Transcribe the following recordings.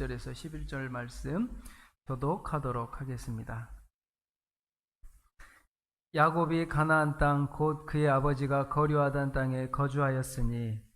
10절에서 11절 말씀 교독하도록 하겠습니다. 야곱이 가나안 땅 곧 그의 아버지가 거류하던 땅에 거주하였으니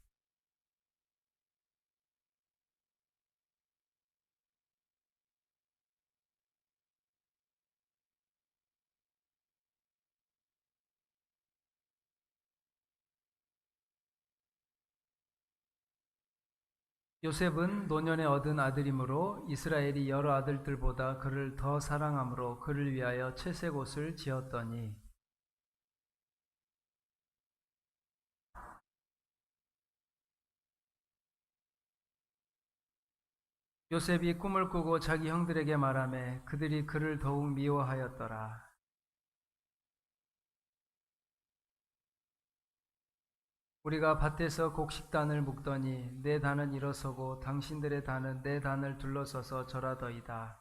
요셉은 노년에 얻은 아들이므로 이스라엘이 여러 아들들보다 그를 더 사랑함으로 그를 위하여 채색 옷을 지었더니 요셉이 꿈을 꾸고 자기 형들에게 말하매 그들이 그를 더욱 미워하였더라. 우리가 밭에서 곡식단을 묶더니 내 단은 일어서고 당신들의 단은 내 단을 둘러서서 절하더이다.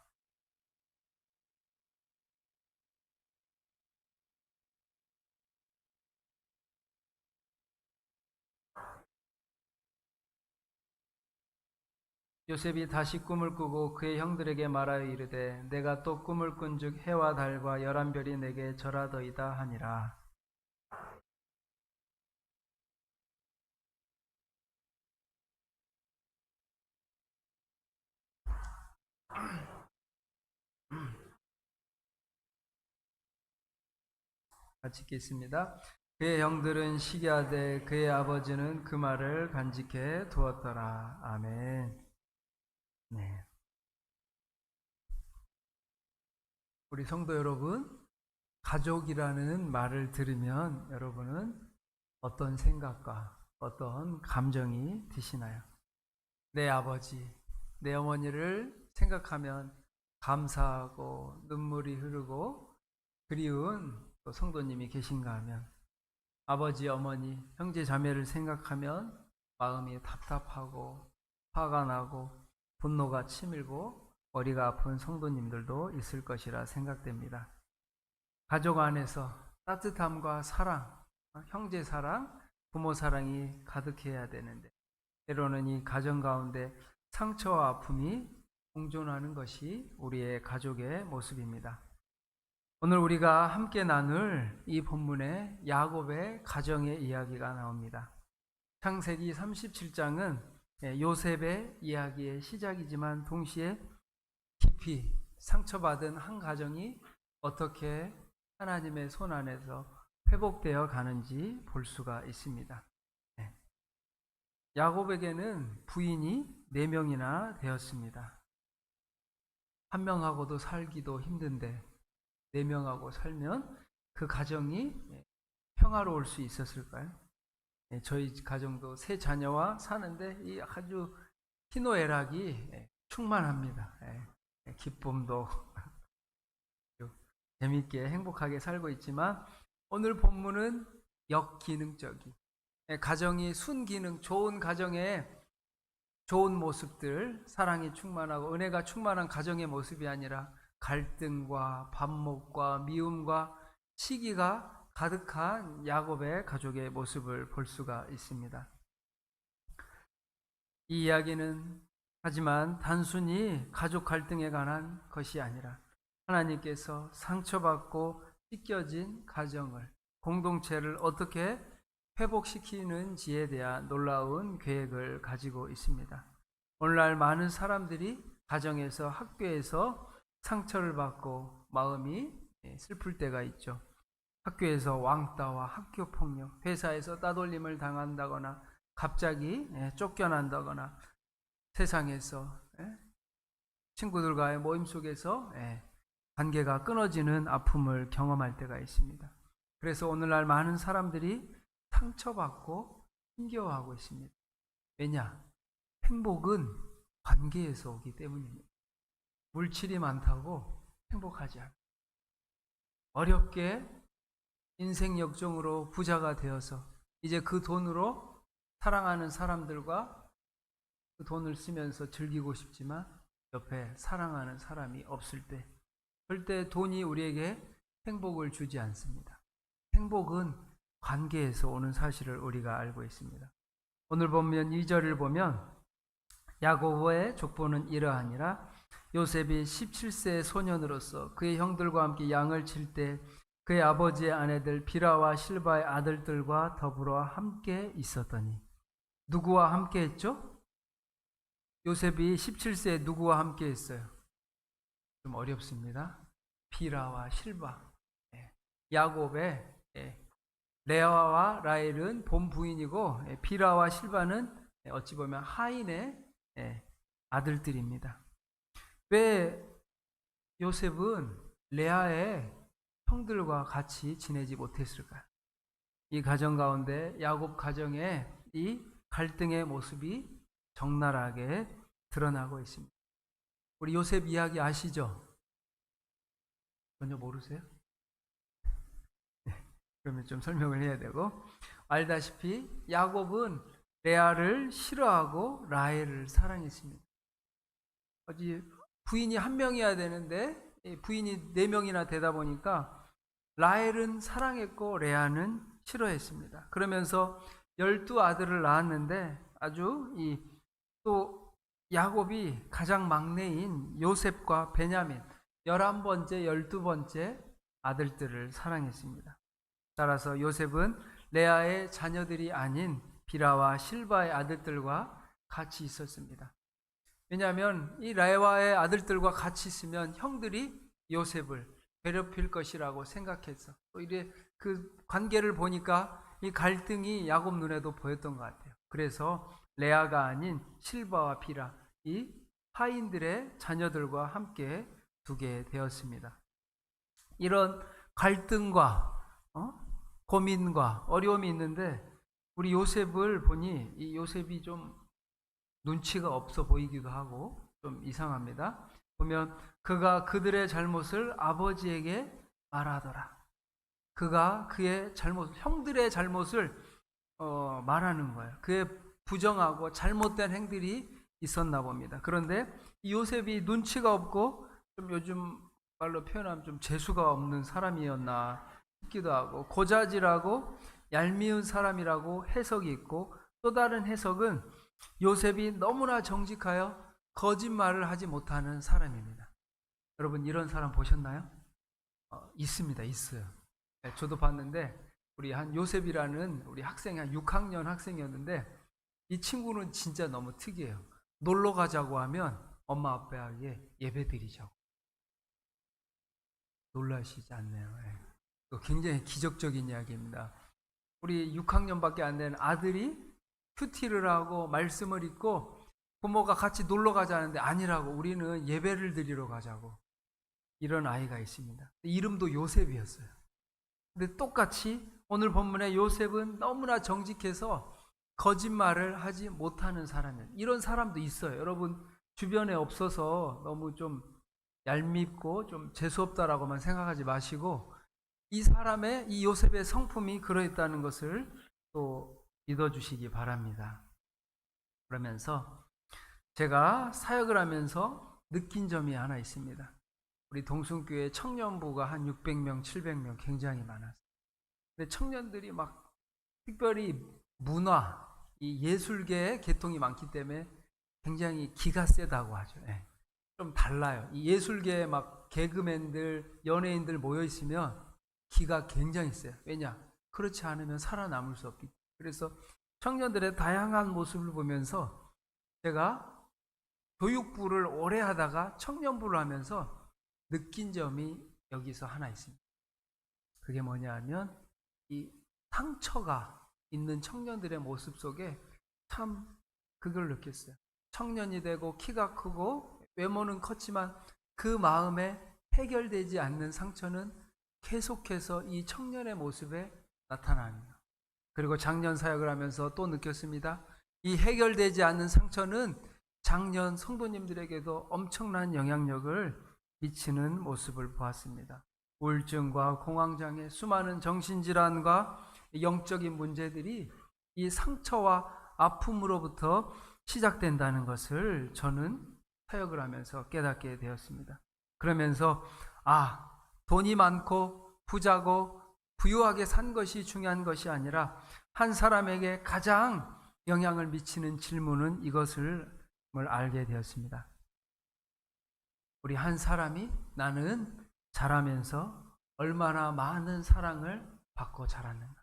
요셉이 다시 꿈을 꾸고 그의 형들에게 말하여 이르되 내가 또 꿈을 꾼즉 해와 달과 열한 별이 내게 절하더이다 하니라. 같이 읽겠습니다. 그의 형들은 시기하되 그의 아버지는 그 말을 간직해 두었더라. 아멘. 네. 우리 성도 여러분, 가족이라는 말을 들으면 여러분은 어떤 생각과 어떤 감정이 드시나요? 내 아버지, 내 어머니를 생각하면 감사하고 눈물이 흐르고 그리운 또 성도님이 계신가 하면 아버지, 어머니, 형제, 자매를 생각하면 마음이 답답하고 화가 나고 분노가 치밀고 머리가 아픈 성도님들도 있을 것이라 생각됩니다. 가족 안에서 따뜻함과 사랑, 형제 사랑, 부모 사랑이 가득해야 되는데 때로는 이 가정 가운데 상처와 아픔이 공존하는 것이 우리의 가족의 모습입니다. 오늘 우리가 함께 나눌 이 본문에 야곱의 가정의 이야기가 나옵니다. 창세기 37장은 요셉의 이야기의 시작이지만 동시에 깊이 상처받은 한 가정이 어떻게 하나님의 손 안에서 회복되어 가는지 볼 수가 있습니다. 야곱에게는 부인이 4명이나 되었습니다. 한 명하고도 살기도 힘든데 4명하고 살면 그 가정이 평화로울 수 있었을까요? 저희 가정도 3자녀와 사는데 이 아주 희노애락이 충만합니다. 기쁨도 재밌게 행복하게 살고 있지만 오늘 본문은 역기능적인 가정이 순기능, 좋은 가정의 좋은 모습들, 사랑이 충만하고 은혜가 충만한 가정의 모습이 아니라 갈등과 반목과 미움과 시기가 가득한 야곱의 가족의 모습을 볼 수가 있습니다. 이 이야기는 하지만 단순히 가족 갈등에 관한 것이 아니라 하나님께서 상처받고 찢겨진 가정을, 공동체를 어떻게 회복시키는지에 대한 놀라운 계획을 가지고 있습니다. 오늘날 많은 사람들이 가정에서, 학교에서 상처를 받고 마음이 슬플 때가 있죠. 학교에서 왕따와 학교폭력, 회사에서 따돌림을 당한다거나 갑자기 쫓겨난다거나 세상에서 친구들과의 모임 속에서 관계가 끊어지는 아픔을 경험할 때가 있습니다. 그래서 오늘날 많은 사람들이 상처받고 힘겨워하고 있습니다. 왜냐? 행복은 관계에서 오기 때문입니다. 물질이 많다고 행복하지 않아요. 어렵게 인생 역종으로 부자가 되어서 이제 그 돈으로 사랑하는 사람들과 그 돈을 쓰면서 즐기고 싶지만 옆에 사랑하는 사람이 없을 때 절대 돈이 우리에게 행복을 주지 않습니다. 행복은 관계에서 오는 사실을 우리가 알고 있습니다. 오늘 보면 2절을 보면 야고보의 족보는 이러하니라. 요셉이 17세의 소년으로서 그의 형들과 함께 양을 칠 때 그의 아버지의 아내들 비라와 실바의 아들들과 더불어 함께 있었더니. 누구와 함께 했죠? 요셉이 17세에 누구와 함께 했어요? 좀 어렵습니다. 비라와 실바. 야곱의 레아와 라헬은 본 부인이고 비라와 실바는 어찌 보면 하인의 아들들입니다. 왜 요셉은 레아의 형들과 같이 지내지 못했을까요? 이 가정 가운데 야곱 가정의 이 갈등의 모습이 적나라하게 드러나고 있습니다. 우리 요셉 이야기 아시죠? 전혀 모르세요? 그러면 좀 설명을 해야 되고, 알다시피 야곱은 레아를 싫어하고 라헬을 사랑했습니다. 부인이 한 명이어야 되는데 부인이 4명이나 되다 보니까 라헬은 사랑했고 레아는 싫어했습니다. 그러면서 12아들을 낳았는데 아주 또 야곱이 가장 막내인 요셉과 베냐민 11번째, 12번째 아들들을 사랑했습니다. 따라서 요셉은 레아의 자녀들이 아닌 비라와 실바의 아들들과 같이 있었습니다. 왜냐하면 이 레아의 아들들과 같이 있으면 형들이 요셉을 괴롭힐 것이라고 생각해서 또 이래 그 관계를 보니까 이 갈등이 야곱 눈에도 보였던 것 같아요. 그래서 레아가 아닌 실바와 비라 이 하인들의 자녀들과 함께 두게 되었습니다. 이런 갈등과 고민과 어려움이 있는데 우리 요셉을 보니 이 요셉이 좀 눈치가 없어 보이기도 하고 좀 이상합니다. 보면 그가 그들의 잘못을 아버지에게 말하더라. 그가 그의 잘못, 형들의 잘못을 말하는 거예요. 그의 부정하고 잘못된 행들이 있었나 봅니다. 그런데 이 요셉이 눈치가 없고 좀 요즘 말로 표현하면 좀 재수가 없는 사람이었나 싶기도 하고 고자질하고 얄미운 사람이라고 해석이 있고 또 다른 해석은 요셉이 너무나 정직하여 거짓말을 하지 못하는 사람입니다. 여러분 이런 사람 보셨나요? 있습니다. 있어요. 저도 봤는데 우리 한 요셉이라는 우리 학생이 한 6학년 학생이었는데 이 친구는 진짜 너무 특이해요. 놀러 가자고 하면 엄마 아빠에게 예배 드리자고. 놀라시지 않네요. 굉장히 기적적인 이야기입니다. 우리 6학년밖에 안 되는 아들이 큐티를 하고 말씀을 읽고 부모가 같이 놀러 가자는데 아니라고 우리는 예배를 드리러 가자고. 이런 아이가 있습니다. 이름도 요셉이었어요. 근데 똑같이 오늘 본문에 요셉은 너무나 정직해서 거짓말을 하지 못하는 사람이에요. 이런 사람도 있어요. 여러분 주변에 없어서 너무 좀 얄밉고 좀 재수없다라고만 생각하지 마시고 이 사람의 이 요셉의 성품이 그러했다는 것을 또 믿어주시기 바랍니다. 그러면서 제가 사역을 하면서 느낀 점이 하나 있습니다. 우리 동순교회 청년부가 한 600명, 700명 굉장히 많았어요. 근데 청년들이 막 특별히 문화, 이 예술계의 계통이 많기 때문에 굉장히 기가 세다고 하죠. 좀 달라요. 이 예술계에 막 개그맨들, 연예인들 모여 있으면 기가 굉장히 세요. 왜냐? 그렇지 않으면 살아남을 수 없기 때문에. 그래서 청년들의 다양한 모습을 보면서 제가 교육부를 오래 하다가 청년부를 하면서 느낀 점이 여기서 하나 있습니다. 그게 뭐냐 하면 이 상처가 있는 청년들의 모습 속에 참 그걸 느꼈어요. 청년이 되고 키가 크고 외모는 컸지만 그 마음에 해결되지 않는 상처는 계속해서 이 청년의 모습에 나타납니다. 그리고 작년 사역을 하면서 또 느꼈습니다. 이 해결되지 않는 상처는 작년 성도님들에게도 엄청난 영향력을 미치는 모습을 보았습니다. 우울증과 공황장애, 수많은 정신질환과 영적인 문제들이 이 상처와 아픔으로부터 시작된다는 것을 저는 사역을 하면서 깨닫게 되었습니다. 그러면서 돈이 많고 부자고 부유하게 산 것이 중요한 것이 아니라 한 사람에게 가장 영향을 미치는 질문은 이것을 알게 되었습니다. 우리 한 사람이 나는 자라면서 얼마나 많은 사랑을 받고 자랐는가.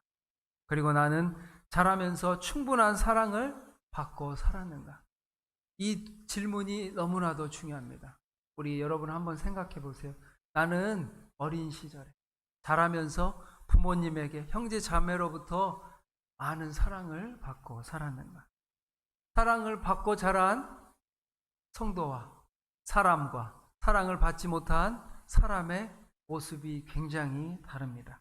그리고 나는 자라면서 충분한 사랑을 받고 살았는가. 이 질문이 너무나도 중요합니다. 우리 여러분 한번 생각해 보세요. 나는 어린 시절에 자라면서 부모님에게 형제 자매로부터 많은 사랑을 받고 살았는가. 사랑을 받고 자란 성도와 사람과 사랑을 받지 못한 사람의 모습이 굉장히 다릅니다.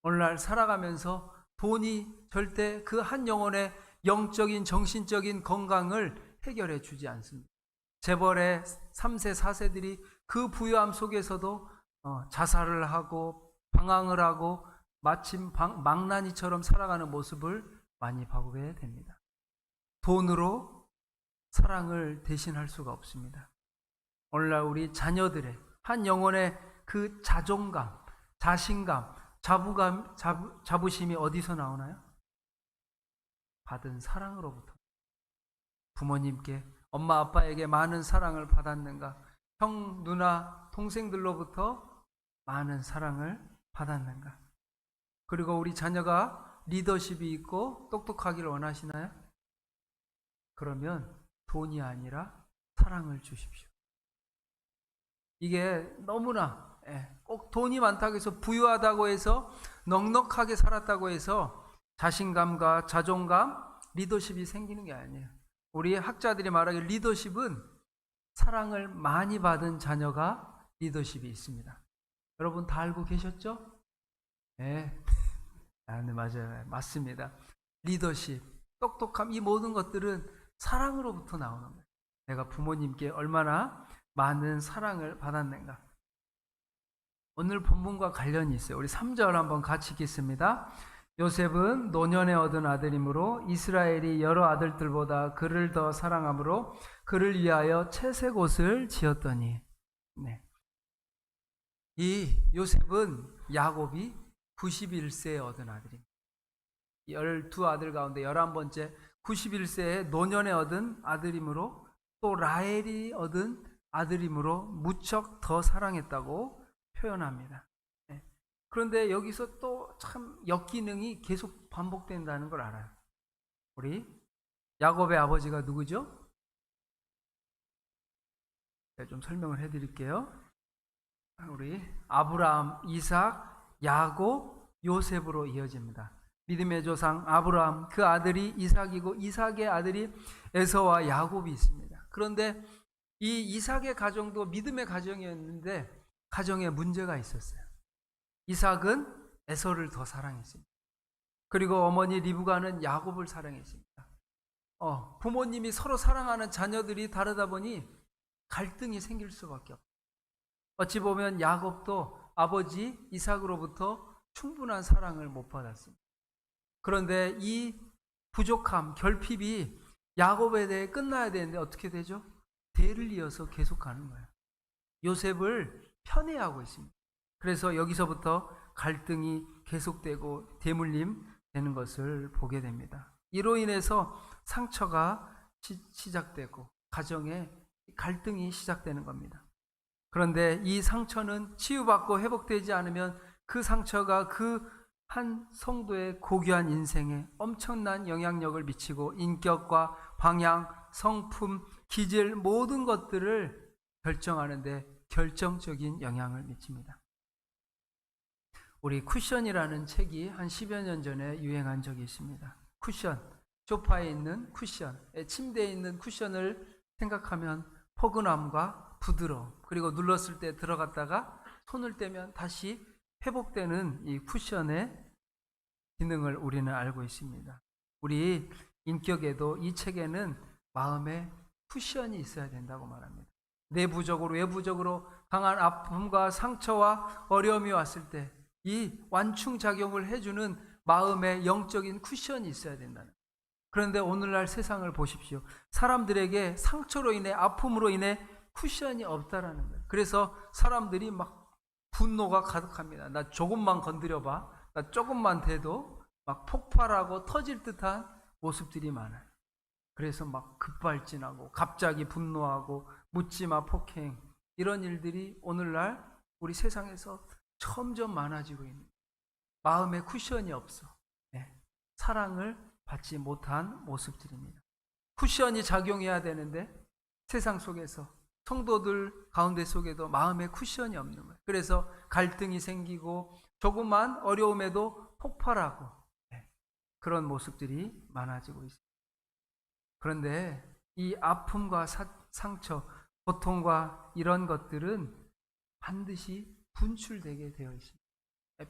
오늘날 살아가면서 돈이 절대 그 한 영혼의 영적인 정신적인 건강을 해결해 주지 않습니다. 재벌의 3세 4세들이 그 부유함 속에서도 자살을 하고 방황을 하고 마침 망나니처럼 살아가는 모습을 많이 보게 됩니다. 돈으로 사랑을 대신할 수가 없습니다. 오늘날 우리 자녀들의 한 영혼의 그 자존감, 자신감, 자부심이 어디서 나오나요? 받은 사랑으로부터. 부모님께, 엄마 아빠에게 많은 사랑을 받았는가? 형, 누나, 동생들로부터 많은 사랑을 받았는가? 그리고 우리 자녀가 리더십이 있고 똑똑하기를 원하시나요? 그러면 돈이 아니라 사랑을 주십시오. 이게 너무나 꼭 돈이 많다고 해서 부유하다고 해서 넉넉하게 살았다고 해서 자신감과 자존감, 리더십이 생기는 게 아니에요. 우리 학자들이 말하기를 리더십은 사랑을 많이 받은 자녀가 리더십이 있습니다. 여러분 다 알고 계셨죠? 네. 네, 맞아요. 맞습니다. 리더십, 똑똑함, 이 모든 것들은 사랑으로부터 나오는 거예요. 내가 부모님께 얼마나 많은 사랑을 받았는가. 오늘 본문과 관련이 있어요. 우리 3절 한번 같이 읽겠습니다. 요셉은 노년에 얻은 아들이므로 이스라엘이 여러 아들들보다 그를 더 사랑하므로 그를 위하여 채색 옷을 지었더니. 네. 이 요셉은 야곱이 91세에 얻은 아들입니다. 12아들 가운데 11번째 91세에 노년에 얻은 아들이므로 또 라헬이 얻은 아들이므로 무척 더 사랑했다고 표현합니다. 그런데 여기서 또 참 역기능이 계속 반복된다는 걸 알아요. 우리 야곱의 아버지가 누구죠? 제가 좀 설명을 해드릴게요. 우리 아브라함, 이삭, 야곱, 요셉으로 이어집니다. 믿음의 조상 아브라함, 그 아들이 이삭이고 이삭의 아들이 에서와 야곱이 있습니다. 그런데 이 이삭의 가정도 믿음의 가정이었는데 가정에 문제가 있었어요. 이삭은 에서를 더 사랑했습니다. 그리고 어머니 리브가는 야곱을 사랑했습니다. 부모님이 서로 사랑하는 자녀들이 다르다 보니 갈등이 생길 수밖에 없어요. 어찌 보면 야곱도 아버지 이삭으로부터 충분한 사랑을 못 받았습니다. 그런데 이 부족함, 결핍이 야곱에 대해 끝나야 되는데 어떻게 되죠? 대를 이어서 계속 가는 거예요. 요셉을 편애하고 있습니다. 그래서 여기서부터 갈등이 계속되고 대물림 되는 것을 보게 됩니다. 이로 인해서 상처가 시작되고 가정에 갈등이 시작되는 겁니다. 그런데 이 상처는 치유받고 회복되지 않으면 그 상처가 그 한 성도의 고귀한 인생에 엄청난 영향력을 미치고 인격과 방향, 성품, 기질 모든 것들을 결정하는데 결정적인 영향을 미칩니다. 우리 쿠션이라는 책이 한 10여 년 전에 유행한 적이 있습니다. 쿠션, 소파에 있는 쿠션, 침대에 있는 쿠션을 생각하면 포근함과 부드러움, 그리고 눌렀을 때 들어갔다가 손을 떼면 다시 회복되는 이 쿠션의 기능을 우리는 알고 있습니다. 우리 인격에도 이 책에는 마음에 쿠션이 있어야 된다고 말합니다. 내부적으로 외부적으로 강한 아픔과 상처와 어려움이 왔을 때 이 완충작용을 해주는 마음의 영적인 쿠션이 있어야 된다는 거예요. 그런데 오늘날 세상을 보십시오. 사람들에게 상처로 인해 아픔으로 인해 쿠션이 없다라는 거예요. 그래서 사람들이 막 분노가 가득합니다. 나 조금만 건드려봐, 나 조금만 돼도 막 폭발하고 터질 듯한 모습들이 많아요. 그래서 막 급발진하고 갑자기 분노하고 묻지마 폭행, 이런 일들이 오늘날 우리 세상에서 점점 많아지고 있는, 마음에 쿠션이 없어. 네. 사랑을 받지 못한 모습들입니다. 쿠션이 작용해야 되는데 세상 속에서 성도들 가운데 속에도 마음에 쿠션이 없는 거예요. 그래서 갈등이 생기고 조그만 어려움에도 폭발하고, 네. 그런 모습들이 많아지고 있습니다. 그런데 이 아픔과 상처, 고통과 이런 것들은 반드시 분출되게 되어 있습니다.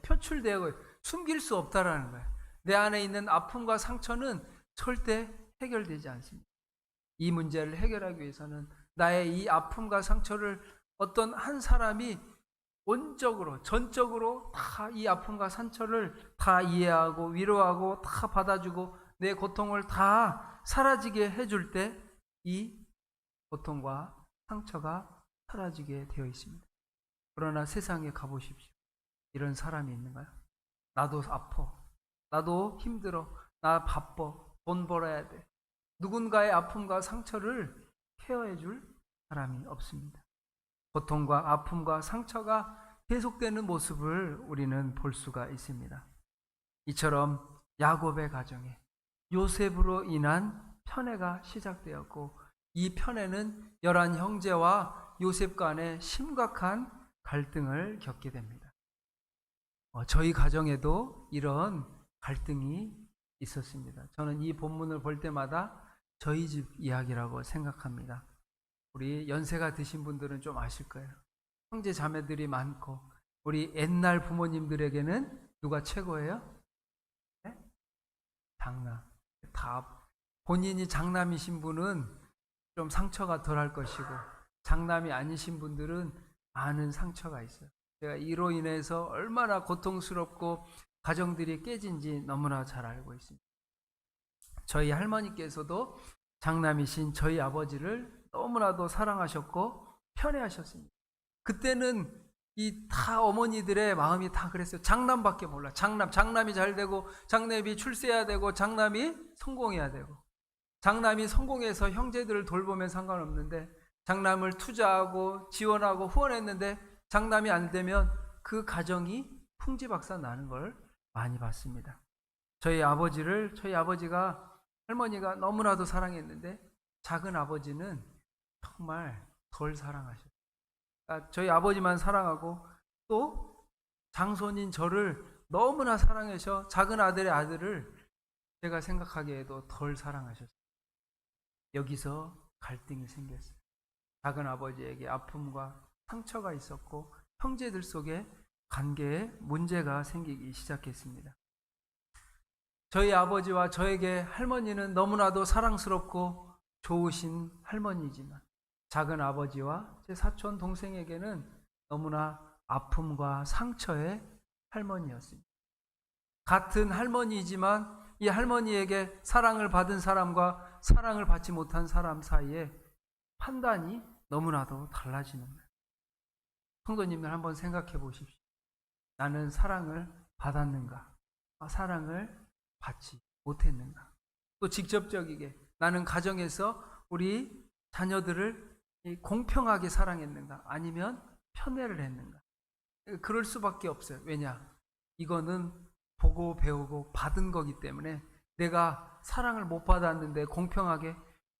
표출되고 숨길 수 없다라는 거예요. 내 안에 있는 아픔과 상처는 절대 해결되지 않습니다. 이 문제를 해결하기 위해서는 나의 이 아픔과 상처를 어떤 한 사람이 온적으로, 전적으로 다 이 아픔과 상처를 다 이해하고 위로하고 다 받아주고 내 고통을 다 사라지게 해줄 때 이 고통과 상처가 사라지게 되어 있습니다. 그러나 세상에 가보십시오. 이런 사람이 있는가요? 나도 아파. 나도 힘들어. 나 바빠. 돈 벌어야 돼. 누군가의 아픔과 상처를 케어해 줄 사람이 없습니다. 고통과 아픔과 상처가 계속되는 모습을 우리는 볼 수가 있습니다. 이처럼 야곱의 가정에 요셉으로 인한 편애가 시작되었고, 이 편애는 11 형제와 요셉 간의 심각한 갈등을 겪게 됩니다. 저희 가정에도 이런 갈등이 있었습니다. 저는 이 본문을 볼 때마다 저희 집 이야기라고 생각합니다. 우리 연세가 드신 분들은 좀 아실 거예요. 형제 자매들이 많고 우리 옛날 부모님들에게는 누가 최고예요? 네? 장남. 다 본인이 장남이신 분은 좀 상처가 덜할 것이고, 장남이 아니신 분들은 많은 상처가 있어요. 제가 이로 인해서 얼마나 고통스럽고 가정들이 깨진지 너무나 잘 알고 있습니다. 저희 할머니께서도 장남이신 저희 아버지를 너무나도 사랑하셨고 편애하셨습니다. 그때는 이 다 어머니들의 마음이 다 그랬어요. 장남밖에 몰라. 장남이 잘 되고, 장남이 출세해야 되고, 장남이 성공해야 되고, 장남이 성공해서 형제들을 돌보면 상관없는데, 장남을 투자하고 지원하고 후원했는데 장남이 안 되면 그 가정이 풍지박산 나는 걸 많이 봤습니다. 저희 아버지가 할머니가 너무나도 사랑했는데 작은 아버지는 정말 덜 사랑하셨어요. 그러니까 저희 아버지만 사랑하고 또 장손인 저를 너무나 사랑하셔 작은 아들의 아들을 제가 생각하기에도 덜 사랑하셨어요. 여기서 갈등이 생겼어요. 작은 아버지에게 아픔과 상처가 있었고 형제들 속에 관계에 문제가 생기기 시작했습니다. 저희 아버지와 저에게 할머니는 너무나도 사랑스럽고 좋으신 할머니지만 작은 아버지와 제 사촌 동생에게는 너무나 아픔과 상처의 할머니였습니다. 같은 할머니이지만 이 할머니에게 사랑을 받은 사람과 사랑을 받지 못한 사람 사이에 판단이 너무나도 달라지는 거예요. 성도님들 한번 생각해 보십시오. 나는 사랑을 받았는가? 사랑을 받지 못했는가? 또 직접적이게 나는 가정에서 우리 자녀들을 공평하게 사랑했는가? 아니면 편애를 했는가? 그럴 수밖에 없어요. 왜냐? 이거는 보고 배우고 받은 거기 때문에 내가 사랑을 못 받았는데 공평하게,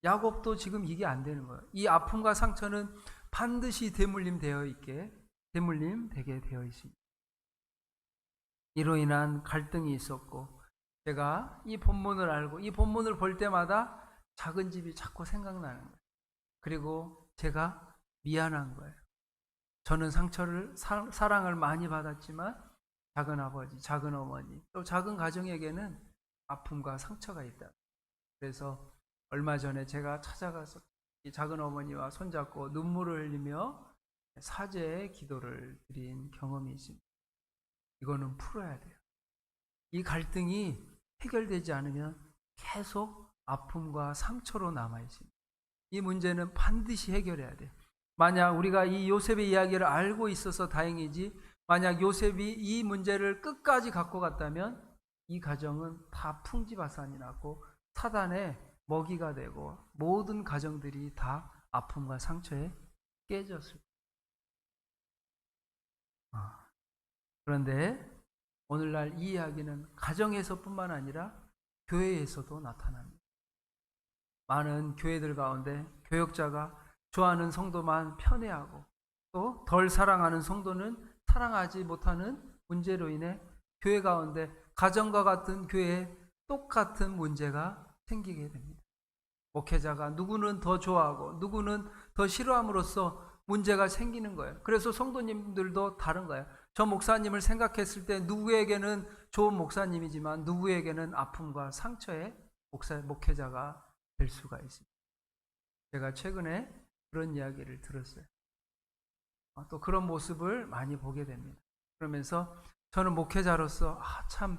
야곱도 지금 이게 안 되는 거예요. 이 아픔과 상처는 반드시 대물림 되게 되어 있습니다. 이로 인한 갈등이 있었고, 제가 이 본문을 알고 이 본문을 볼 때마다 작은 집이 자꾸 생각나는 거예요. 그리고 제가 미안한 거예요. 저는 사랑을 많이 받았지만 작은 아버지, 작은 어머니, 또 작은 가정에게는 아픔과 상처가 있다. 그래서 얼마 전에 제가 찾아가서 이 작은 어머니와 손잡고 눈물을 흘리며 사죄의 기도를 드린 경험이 있습니다. 이거는 풀어야 돼요. 이 갈등이 해결되지 않으면 계속 아픔과 상처로 남아있습니다. 이 문제는 반드시 해결해야 돼요. 만약 우리가 이 요셉의 이야기를 알고 있어서 다행이지, 만약 요셉이 이 문제를 끝까지 갖고 갔다면 이 가정은 다 풍지박산이 났고 사단의 먹이가 되고 모든 가정들이 다 아픔과 상처에 깨졌을 거예요. 그런데 오늘날 이 이야기는 가정에서뿐만 아니라 교회에서도 나타납니다. 많은 교회들 가운데 교역자가 좋아하는 성도만 편애하고 또 덜 사랑하는 성도는 사랑하지 못하는 문제로 인해 교회 가운데 가정과 같은 교회에 똑같은 문제가 생기게 됩니다. 목회자가 누구는 더 좋아하고 누구는 더 싫어함으로써 문제가 생기는 거예요. 그래서 성도님들도 다른 거예요. 저 목사님을 생각했을 때 누구에게는 좋은 목사님이지만 누구에게는 아픔과 상처의 목회자가 될 수가 있습니다. 제가 최근에 그런 이야기를 들었어요. 또 그런 모습을 많이 보게 됩니다. 그러면서 저는 목회자로서 참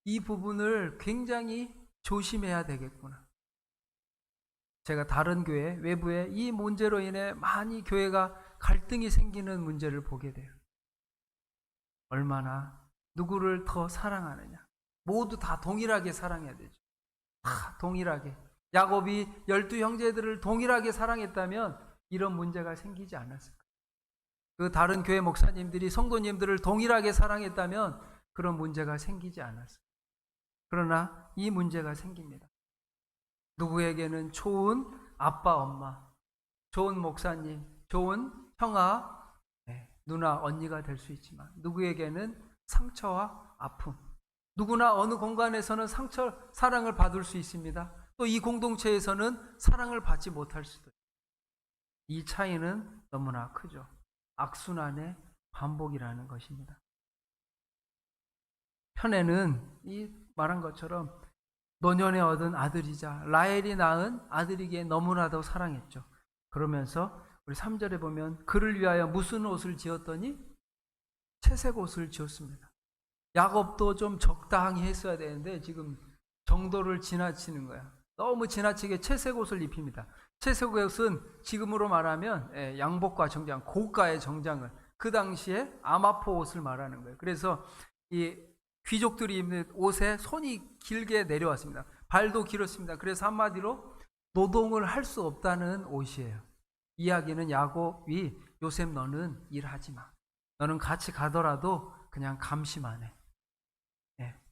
이 부분을 굉장히 조심해야 되겠구나. 제가 다른 교회, 외부에 이 문제로 인해 많이 교회가 갈등이 생기는 문제를 보게 돼요. 얼마나 누구를 더 사랑하느냐. 모두 다 동일하게 사랑해야 되죠. 다 동일하게. 야곱이 12형제들을 동일하게 사랑했다면 이런 문제가 생기지 않았을까. 그 다른 교회 목사님들이 성도님들을 동일하게 사랑했다면 그런 문제가 생기지 않았을까. 그러나 이 문제가 생깁니다. 누구에게는 좋은 아빠, 엄마, 좋은 목사님, 좋은 형아, 누나, 언니가 될 수 있지만 누구에게는 상처와 아픔, 누구나 어느 공간에서는 사랑을 받을 수 있습니다. 또 이 공동체에서는 사랑을 받지 못할 수도 있습니다. 이 차이는 너무나 크죠. 악순환의 반복이라는 것입니다. 편애는 이 말한 것처럼 노년에 얻은 아들이자 라헬이 낳은 아들이기에 너무나도 사랑했죠. 그러면서 우리 3절에 보면 그를 위하여 무슨 옷을 지었더니 채색 옷을 지었습니다. 야곱도 좀 적당히 했어야 되는데 지금 정도를 지나치는 거야. 너무 지나치게 채색 옷을 입힙니다. 채색 옷은 지금으로 말하면 양복과 정장, 고가의 정장을, 그 당시에 아마포 옷을 말하는 거예요. 그래서 이 귀족들이 입는 옷에 손이 길게 내려왔습니다. 발도 길었습니다. 그래서 한마디로 노동을 할 수 없다는 옷이에요. 이야기는 야곱이 요셉 너는 일하지 마. 너는 같이 가더라도 그냥 감시만 해.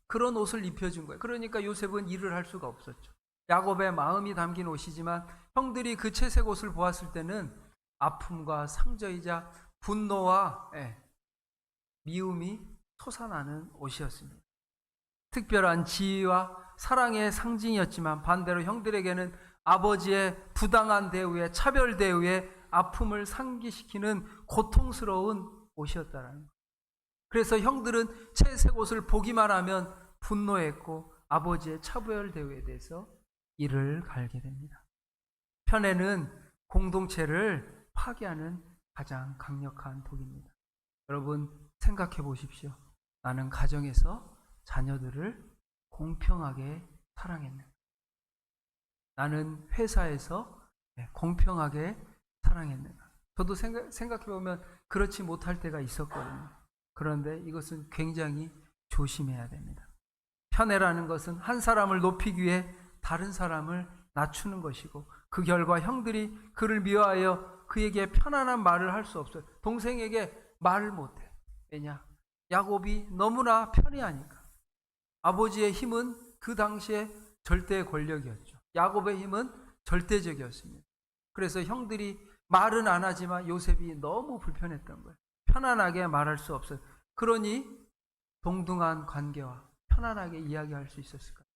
그런 옷을 입혀준 거예요. 그러니까 요셉은 일을 할 수가 없었죠. 야곱의 마음이 담긴 옷이지만 형들이 그 채색 옷을 보았을 때는 아픔과 상처이자 분노와 미움이 솟아나는 옷이었습니다. 특별한 지위와 사랑의 상징이었지만 반대로 형들에게는 아버지의 부당한 대우에 차별 대우에 아픔을 상기시키는 고통스러운 옷이었다라는 거예요. 그래서 형들은 채색 옷을 보기만 하면 분노했고 아버지의 차별 대우에 대해서 이를 갈게 됩니다. 편애는 공동체를 파괴하는 가장 강력한 독입니다. 여러분 생각해 보십시오. 나는 가정에서 자녀들을 공평하게 사랑했는가? 나는 회사에서 공평하게 사랑했는가? 저도 생각해 보면 그렇지 못할 때가 있었거든요. 그런데 이것은 굉장히 조심해야 됩니다. 편애라는 것은 한 사람을 높이기 위해 다른 사람을 낮추는 것이고 그 결과 형들이 그를 미워하여 그에게 편안한 말을 할 수 없어요. 동생에게 말을 못해. 왜냐? 야곱이 너무나 편애하니까. 아버지의 힘은 그 당시에 절대 권력이었죠. 야곱의 힘은 절대적이었습니다. 그래서 형들이 말은 안 하지만 요셉이 너무 불편했던 거예요. 편안하게 말할 수 없어요. 그러니 동등한 관계와 편안하게 이야기할 수 있었을까요?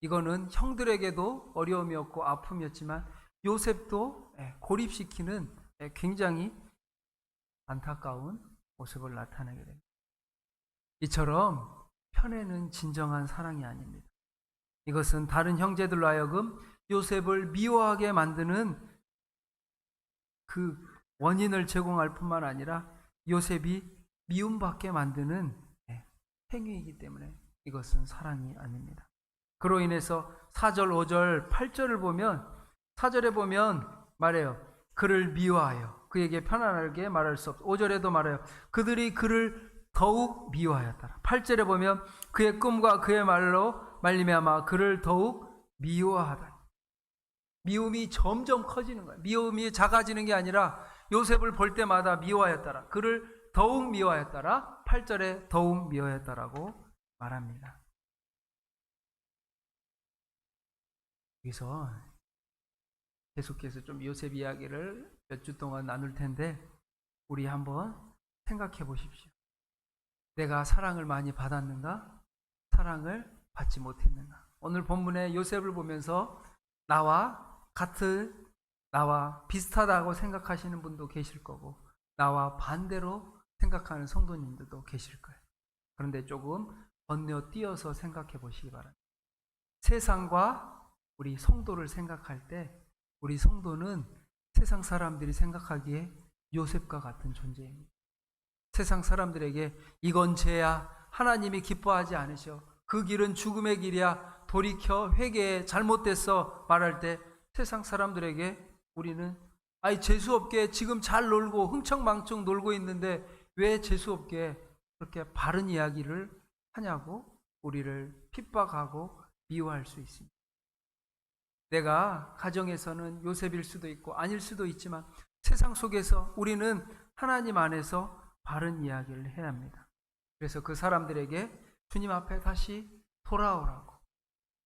이거는 형들에게도 어려움이었고 아픔이었지만 요셉도 고립시키는 굉장히 안타까운 모습을 나타내게 됩니다. 이처럼 편애는 진정한 사랑이 아닙니다. 이것은 다른 형제들로 하여금 요셉을 미워하게 만드는 그 원인을 제공할 뿐만 아니라 요셉이 미움받게 만드는 행위이기 때문에 이것은 사랑이 아닙니다. 그로 인해서 4절, 5절, 8절을 보면 4절에 보면 말해요. 그를 미워하여 그에게 편안하게 말할 수 없어. 5절에도 말해요. 그들이 그를 더욱 미워하였더라. 8절에 보면 그의 꿈과 그의 말로 말미암아 그를 더욱 미워하다. 미움이 점점 커지는 거예요. 미움이 작아지는 게 아니라 요셉을 볼 때마다 미워하였더라. 그를 더욱 미워하였더라. 8절에 더욱 미워하였다라고 말합니다. 여기서 계속해서 좀 요셉 이야기를 몇 주 동안 나눌 텐데 우리 한번 생각해 보십시오. 내가 사랑을 많이 받았는가? 사랑을 받지 못했는가? 오늘 본문에 요셉을 보면서 나와 비슷하다고 생각하시는 분도 계실 거고 나와 반대로 생각하는 성도님들도 계실 거예요. 그런데 조금 건너뛰어서 생각해 보시기 바랍니다. 세상과 우리 성도를 생각할 때 우리 성도는 세상 사람들이 생각하기에 요셉과 같은 존재입니다. 세상 사람들에게 이건 죄야, 하나님이 기뻐하지 않으셔, 그 길은 죽음의 길이야, 돌이켜 회개해, 잘못됐어 말할 때 세상 사람들에게 우리는 아이 재수없게 지금 잘 놀고 흥청망청 놀고 있는데 왜 재수없게 그렇게 바른 이야기를 하냐고 우리를 핍박하고 미워할 수 있습니다. 내가 가정에서는 요셉일 수도 있고 아닐 수도 있지만 세상 속에서 우리는 하나님 안에서 바른 이야기를 해야 합니다. 그래서 그 사람들에게 주님 앞에 다시 돌아오라고,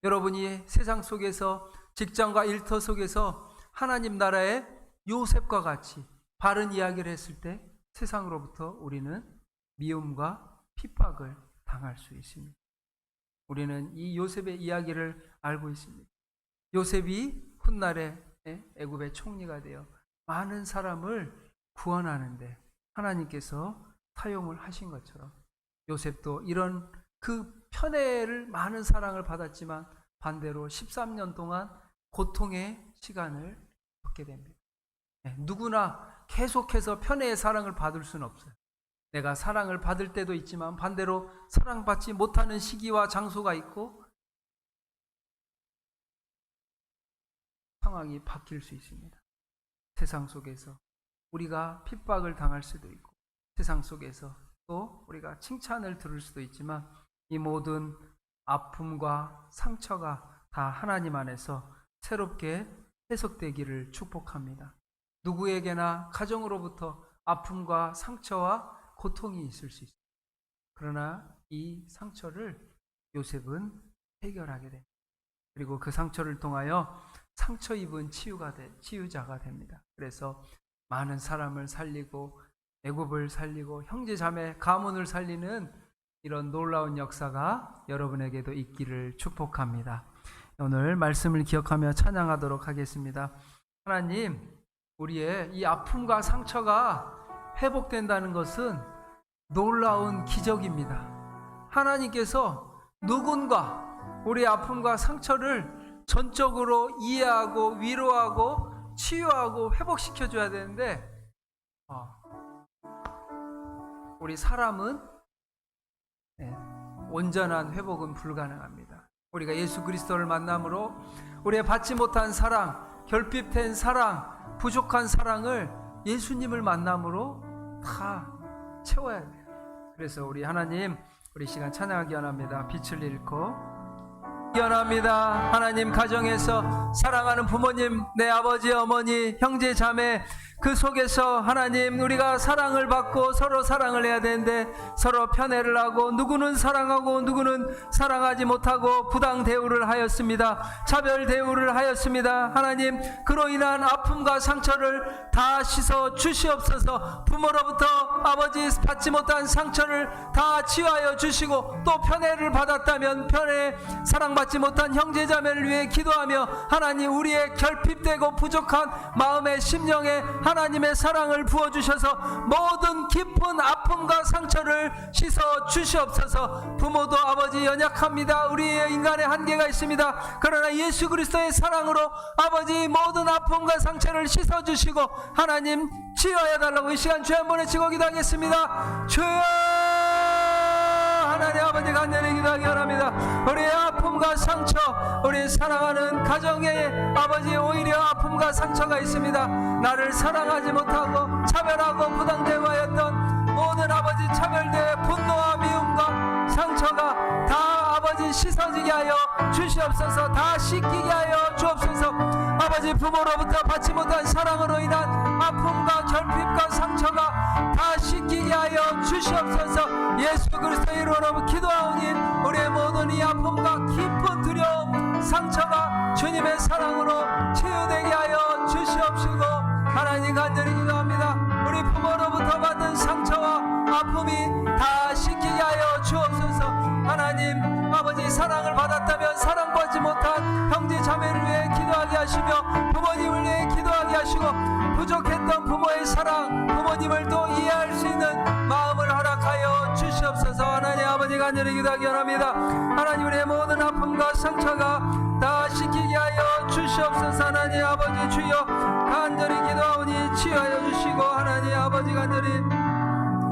여러분이 세상 속에서 직장과 일터 속에서 하나님 나라의 요셉과 같이 바른 이야기를 했을 때 세상으로부터 우리는 미움과 핍박을 당할 수 있습니다. 우리는 이 요셉의 이야기를 알고 있습니다. 요셉이 훗날에 애굽의 총리가 되어 많은 사람을 구원하는데 하나님께서 사용을 하신 것처럼 요셉도 이런 그 편애를 많은 사랑을 받았지만 반대로 13년 동안 고통의 시간을 겪게 됩니다. 누구나 계속해서 편애의 사랑을 받을 수는 없어요. 내가 사랑을 받을 때도 있지만 반대로 사랑받지 못하는 시기와 장소가 있고 상황이 바뀔 수 있습니다. 세상 속에서 우리가 핍박을 당할 수도 있고 세상 속에서 또 우리가 칭찬을 들을 수도 있지만 이 모든 아픔과 상처가 다 하나님 안에서 새롭게 해석되기를 축복합니다. 누구에게나 가정으로부터 아픔과 상처와 고통이 있을 수 있습니다. 그러나 이 상처를 요셉은 해결하게 됩니다. 그리고 그 상처를 통하여 상처 입은 치유자가 됩니다. 그래서 많은 사람을 살리고 애굽을 살리고 형제자매 가문을 살리는 이런 놀라운 역사가 여러분에게도 있기를 축복합니다. 오늘 말씀을 기억하며 찬양하도록 하겠습니다. 하나님, 우리의 이 아픔과 상처가 회복된다는 것은 놀라운 기적입니다. 하나님께서 누군가 우리 아픔과 상처를 전적으로 이해하고 위로하고 치유하고 회복시켜줘야 되는데 우리 사람은 온전한 회복은 불가능합니다. 우리가 예수 그리스도를 만남으로 우리의 받지 못한 사랑, 결핍된 사랑, 부족한 사랑을 예수님을 만남으로 다 채워야 돼요. 그래서 우리 하나님, 우리 시간 찬양하기 원합니다. 빛을 잃고 기원합니다. 하나님, 가정에서 사랑하는 부모님, 내 아버지, 어머니, 형제, 자매 그 속에서 하나님 우리가 사랑을 받고 서로 사랑을 해야 되는데 서로 편애를 하고 누구는 사랑하고 누구는 사랑하지 못하고 부당 대우를 하였습니다. 차별 대우를 하였습니다. 하나님, 그로 인한 아픔과 상처를 다 씻어 주시옵소서. 부모로부터 아버지 받지 못한 상처를 다 치유하여 주시고 또 편애를 받았다면 편애 사랑받지 못한 형제자매를 위해 기도하며 하나님, 우리의 결핍되고 부족한 마음의 심령에 하나님의 사랑을 부어주셔서 모든 깊은 아픔과 상처를 씻어 주시옵소서. 부모도 아버지 연약합니다. 우리의 인간의 한계가 있습니다. 그러나 예수 그리스도의 사랑으로 아버지 모든 아픔과 상처를 씻어 주시고 하나님 치유하여 달라고 이 시간 주여 한번 외치고 기도하겠습니다. 주여, 하나님 아버지 간절히 기도하기 원합니다. 우리의 아픔과 상처, 우리 사랑하는 가정에 아버지 오히려 아픔과 상처가 있습니다. 나를 사랑하지 못하고 차별하고 부당대우하였던 모든 아버지 차별대의 분노와 미움과 상처가 다 아버지 씻어지게 하여 주시옵소서. 다 씻기게 하여 주옵소서. 아버지 부모로부터 받지 못한 사랑으로 인한 아픔과 결핍과 상처가 다 씻기게 하여 주시옵소서. 예수 그리스도의 이름으로 기도하오니 우리의 모든 이 아픔과 깊은 두려움 상처가 주님의 사랑으로 치유되게 하여 주시옵시고, 하나님 간절히 기도합니다. 우리 부모로부터 받은 상처와 아픔이 다 씻기게 하여 주옵소서. 하나님 아버지 사랑을 받았다면 사랑받지 못한 형제 자매를 위해 기도하게 하시며 부모님을 위해 기도하게 하시고, 부족했던 부모의 사랑 부모님을 또 이해할 수 있는 마음을 허락하여 주시옵소서. 하나님 아버지 간절히 기도하기 원합니다. 하나님 우리의 모든 아픔과 상처가 다 씻기게 하여 주시옵소서. 하나님 아버지 주여 간절히 기도하오니 치유하여 주시고, 하나님 아버지 간절히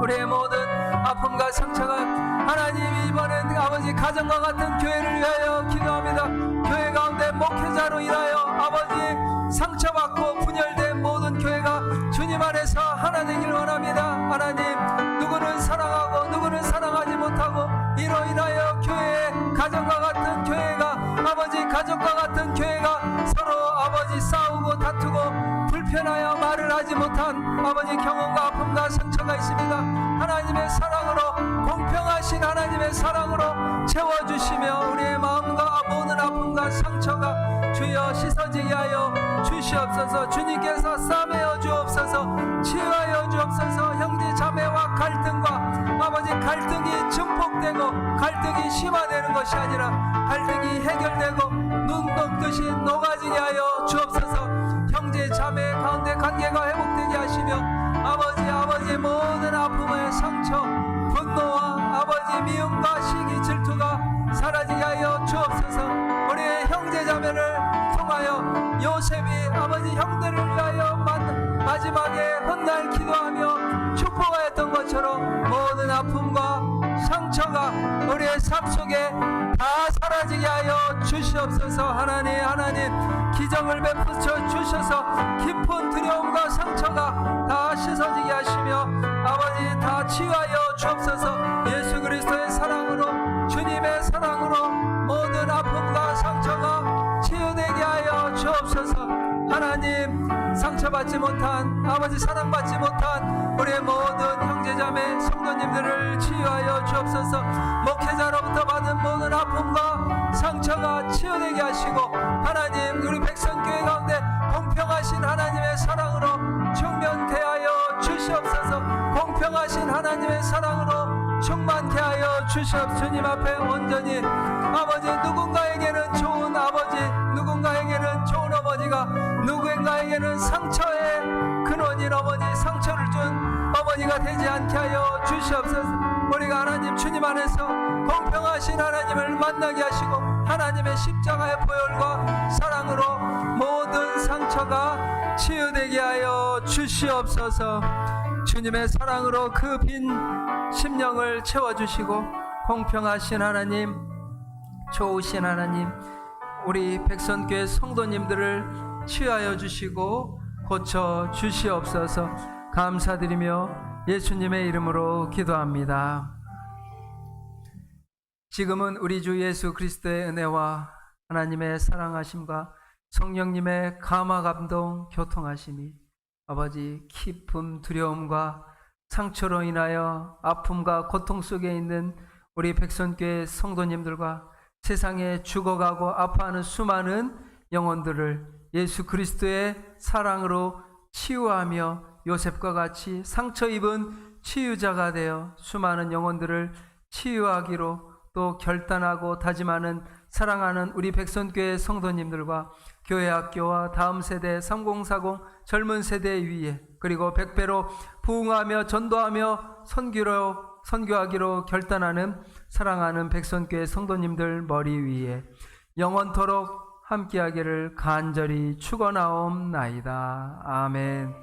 우리의 모든 아픔과 상처가 하나님 이번엔 아버지 가정과 같은 교회를 위하여 기도합니다. 교회 가운데 목회자로 인하여 아버지 상처받고 분열된 모든 교회가 주님 안에서 하나 되길 원합니다. 하나님 누구는 사랑하고 누구는 사랑하지 못하고 이로 인하여 교회 가정과 같은 교회가 아버지 가족과 같은 교회가 서로 아버지 싸우고 다투고 불편하여 말을 하지 못한 아버지 경험과 아픔과 상처가 있습니다. 하나님의 사랑으로 공평하신 하나님의 사랑으로 채워주시며 우리의 마음과 모든 아픔과 상처가 주여 씻어지게 하여 주시옵소서. 주님께서 싸매어 주옵소서. 치유하여 주옵소서. 형제 자매와 갈등과 아버지 갈등이 증폭되고 갈등이 심화되는 것이 아니라 갈등이 해결되고 눈 녹듯이 녹아지게 하여 주옵소서. 형제 자매 가운데 관계가 회복되게 하시며 아버지 모든 아픔의 상처 분노와 아버지 미움과 시기 질투가 사라지게 하여 주옵소서. 우리의 형제 자매를 통하여 요셉이 아버지 형들을 위하여 마지막에 훗날 기도하며 축복하였던 것처럼 모든 아픔과 상처가 우리의 삶 속에 다 사라지게 하여 주시옵소서. 하나님 기적을 베푸셔 주셔서 깊은 두려움과 상처가 다 씻어지게 하시며 아버지 다 치유하여 주옵소서. 예수 그리스도의 사랑으로 주님의 사랑으로 모든 아픔과 상처가 치유되게 하여 주옵소서. 하나님 상처받지 못한 아버지 사랑받지 못한 우리의 모든 형제자매 성도님들을 치유하여 주옵소서. 목회자로부터 받은 모든 아픔과 상처가 치유되게 하시고 하나님 우리 백성교회 가운데 공평하신 하나님의 사랑으로 충만케 하여 주시옵소서. 공평하신 하나님의 사랑으로 충만케 하여 주시옵소서. 주님 앞에 온전히 아버지 누군가에게는 좋은 아버지 누군가에게는 좋은 어머니가 누군가에게는 상처의 근원인 어머니 상처를 준 어머니가 되지 않게 하여 주시옵소서. 우리가 하나님 주님 안에서 공평하신 하나님을 만나게 하시고 하나님의 십자가의 보혈과 사랑으로 모든 상처가 치유되게 하여 주시옵소서. 주님의 사랑으로 그 빈 심령을 채워주시고 공평하신 하나님 좋으신 하나님 우리 백선교회 성도님들을 치유하여 주시고 고쳐 주시옵소서. 감사드리며 예수님의 이름으로 기도합니다. 지금은 우리 주 예수 그리스도의 은혜와 하나님의 사랑하심과 성령님의 감화 감동 교통하심이 아버지 깊은 두려움과 상처로 인하여 아픔과 고통 속에 있는 우리 백선교회 성도님들과 세상에 죽어가고 아파하는 수많은 영혼들을 예수 그리스도의 사랑으로 치유하며 요셉과 같이 상처 입은 치유자가 되어 수많은 영혼들을 치유하기로 또 결단하고 다짐하는 사랑하는 우리 백선교회 성도님들과 교회 학교와 다음 세대 3040 젊은 세대 위에 그리고 100배로 부흥하며 전도하며 선교하기로 결단하는 사랑하는 백선교회 성도님들 머리 위에 영원토록 함께하기를 간절히 축원하옵나이다. 아멘.